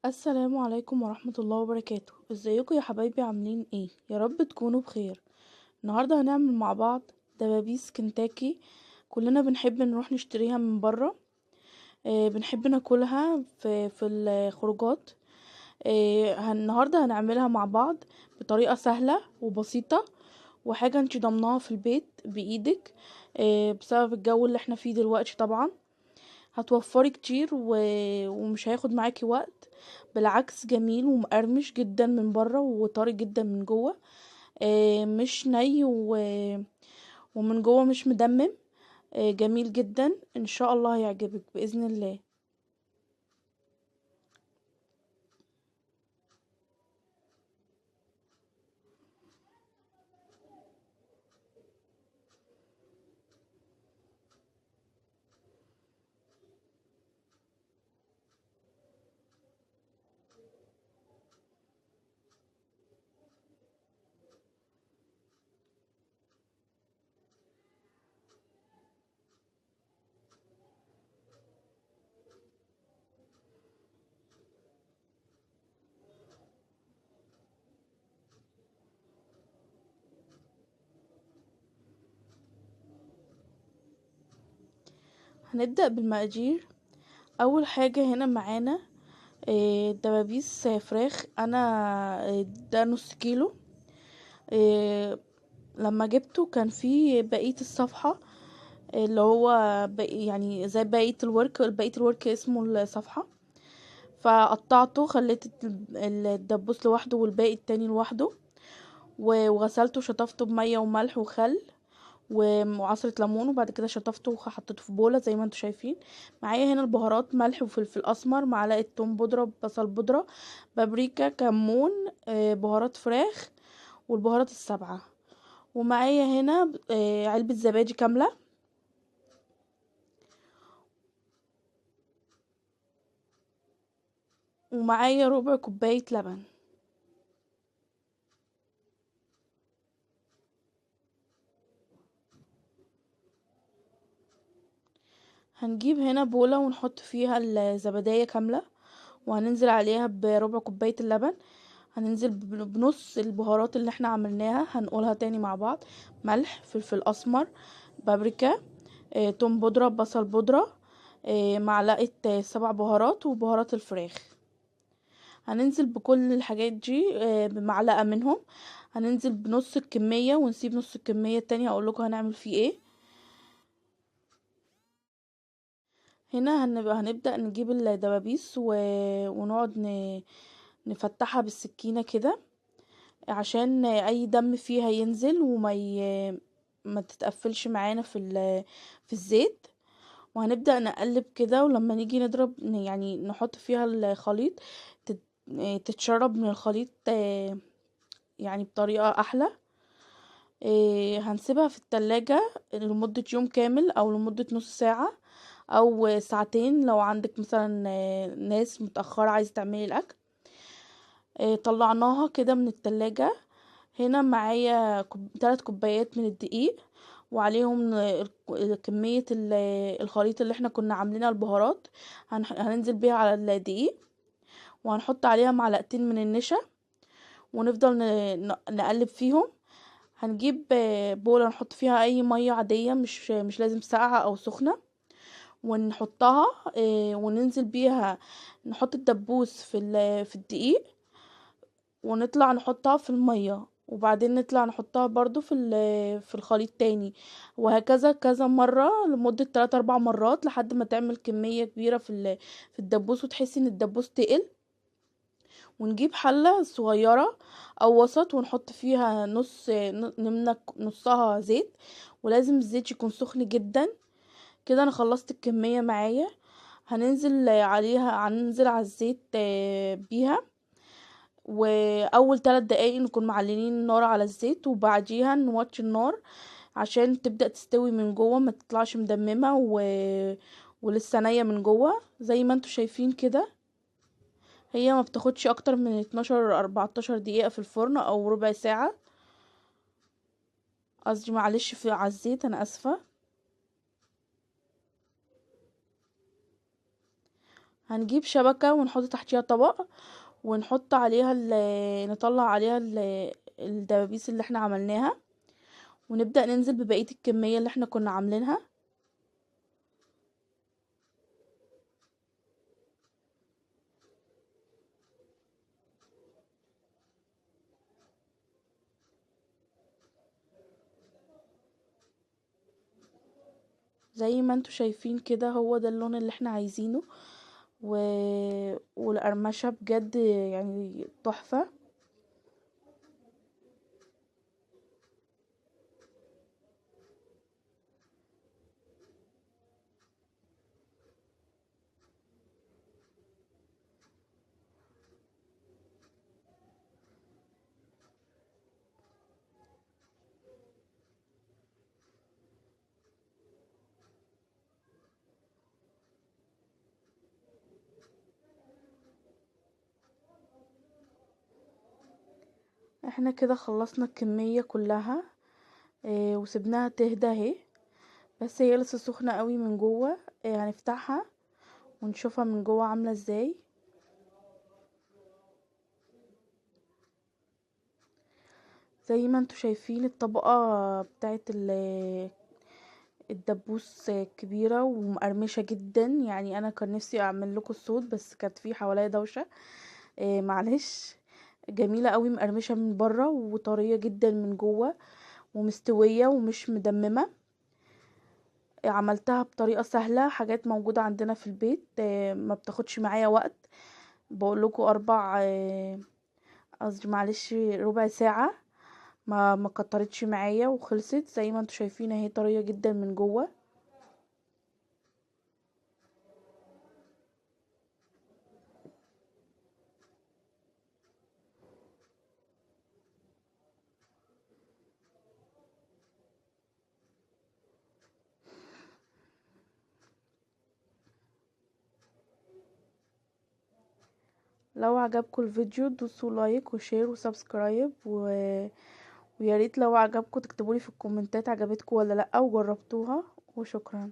السلام عليكم ورحمة الله وبركاته. ازيكم يا حبايبي؟ عاملين ايه؟ يا رب تكونوا بخير. النهاردة هنعمل مع بعض دبابيس كنتاكي. كلنا بنحب نروح نشتريها من برا. بنحب ناكلها في الخروجات. النهاردة هنعملها مع بعض بطريقة سهلة وبسيطة، وحاجة انتي ضمناها في البيت بإيدك. بسبب الجو اللي احنا فيه دلوقتي طبعا هتوفري كتير ومش هياخد معاكي وقت. بالعكس جميل ومقرمش جدا من بره وطري جدا من جوه. مش ني ومن جوه مش مدمم. جميل جدا، ان شاء الله هيعجبك باذن الله. هنبدأ بالمقادير. اول حاجة هنا معانا دبابيس فراخ. انا ده نص كيلو. آه، لما جبته كان فيه بقية الصفحة، اللي هو يعني زي بقية الورك اسمه الصفحة. فقطعته، خليت الدبوس لوحده والباقي التاني لوحده، وغسلته وشطفته بمية وملح وخل وعصرة ليمون، وبعد كده شطفته وحطيته في بولة زي ما انتوا شايفين. معايا هنا البهارات: ملح وفلفل اسمر، معلقة توم بودرة، بصل بودرة، بابريكا، كمون، بهارات فراخ، والبهارات السبعة. ومعايا هنا علبة زبادي كاملة. ومعايا ربع كوباية لبن. هنجيب هنا بولة ونحط فيها الزبدية كاملة، وهننزل عليها بربع كوباية اللبن. هننزل بنص البهارات اللي احنا عملناها، هنقولها تاني مع بعض: ملح، فلفل اسمر، بابريكا، توم بودرة، بصل بودرة، معلقة 7 بهارات، وبهارات الفراخ. هننزل بكل الحاجات دي بمعلقة منهم. هننزل بنص الكمية ونسيب نص الكمية التانية، اقولكوا هنعمل فيه ايه. هنا هنبدأ نجيب الدبابيس ونقعد نفتحها بالسكينة كده، عشان اي دم فيها ينزل ما تتقفلش معانا في الزيت. وهنبدأ نقلب كده، ولما نيجي نضرب يعني نحط فيها الخليط، تت- تتشرب من الخليط يعني بطريقة احلى. هنسيبها في التلاجة لمدة يوم كامل او لمدة نص ساعة او ساعتين، لو عندك مثلا ناس متأخرة عايزة تعملي الاكل. طلعناها كده من التلاجة. هنا معايا 3 كوبايات من الدقيق، وعليهم كمية الخليط اللي احنا كنا عاملينها البهارات. هننزل بيها على الدقيق، وهنحط عليها معلقتين من النشا، ونفضل نقلب فيهم. هنجيب بولة نحط فيها اي مية عادية، مش لازم ساقعة او سخنة، ونحطها وننزل بيها. نحط الدبوس في الدقيق، ونطلع نحطها في المية، وبعدين نطلع نحطها برضو في الخليط تاني، وهكذا كذا مرة لمدة 3 4 مرات لحد ما تعمل كمية كبيرة في الدبوس، وتحسي ان الدبوس تقل. ونجيب حلة صغيرة او وسط، ونحط فيها نمنة نصها زيت، ولازم الزيت يكون سخن جدا. كده انا خلصت الكمية معايا. هننزل على الزيت بيها، واول 3 دقايق نكون معلنين النار على الزيت، وبعديها نوطي النار عشان تبدأ تستوي من جوه، ما تطلعش مدممة ولسه نية من جوه زي ما انتوا شايفين كده. هي ما بتاخدش اكتر من 12 14 دقيقة في الفرن او ربع ساعة. قصدي معلش على الزيت، انا اسفة. هنجيب شبكة ونحط تحتيها طبق، ونحط عليها نطلع عليها الدبابيس اللي احنا عملناها، ونبدأ ننزل ببقية الكمية اللي احنا كنا عاملينها. زي ما انتوا شايفين كده، هو ده اللون اللي احنا عايزينه. و... والقرمشة بجد يعني تحفة. احنا كده خلصنا الكمية كلها. وسبناها تهدى اهي. بس هي لسه سخنة قوي من جوه. هنفتحها ونشوفها من جوه عاملة ازاي. زي ما انتوا شايفين الطبقة بتاعت الدبوس كبيرة ومقرمشة جدا. يعني انا كان نفسي اعمل لكم الصوت، بس كانت في حواليا دوشة. معلش. جميلة قوي، مقرمشة من بره وطرية جدا من جوه، ومستوية ومش مدممة. عملتها بطريقة سهلة، حاجات موجودة عندنا في البيت. ما بتاخدش معايا وقت. بقول لكم قصدي معلش ربع ساعة. ما كترتش معايا وخلصت. زي ما انتوا شايفين اهي، طرية جدا من جوه. لو عجبكم الفيديو دوسوا لايك وشير وسبسكرايب وياريت لو عجبكم تكتبولي في الكومنتات عجبتكم ولا لأ وجربتوها. وشكرا.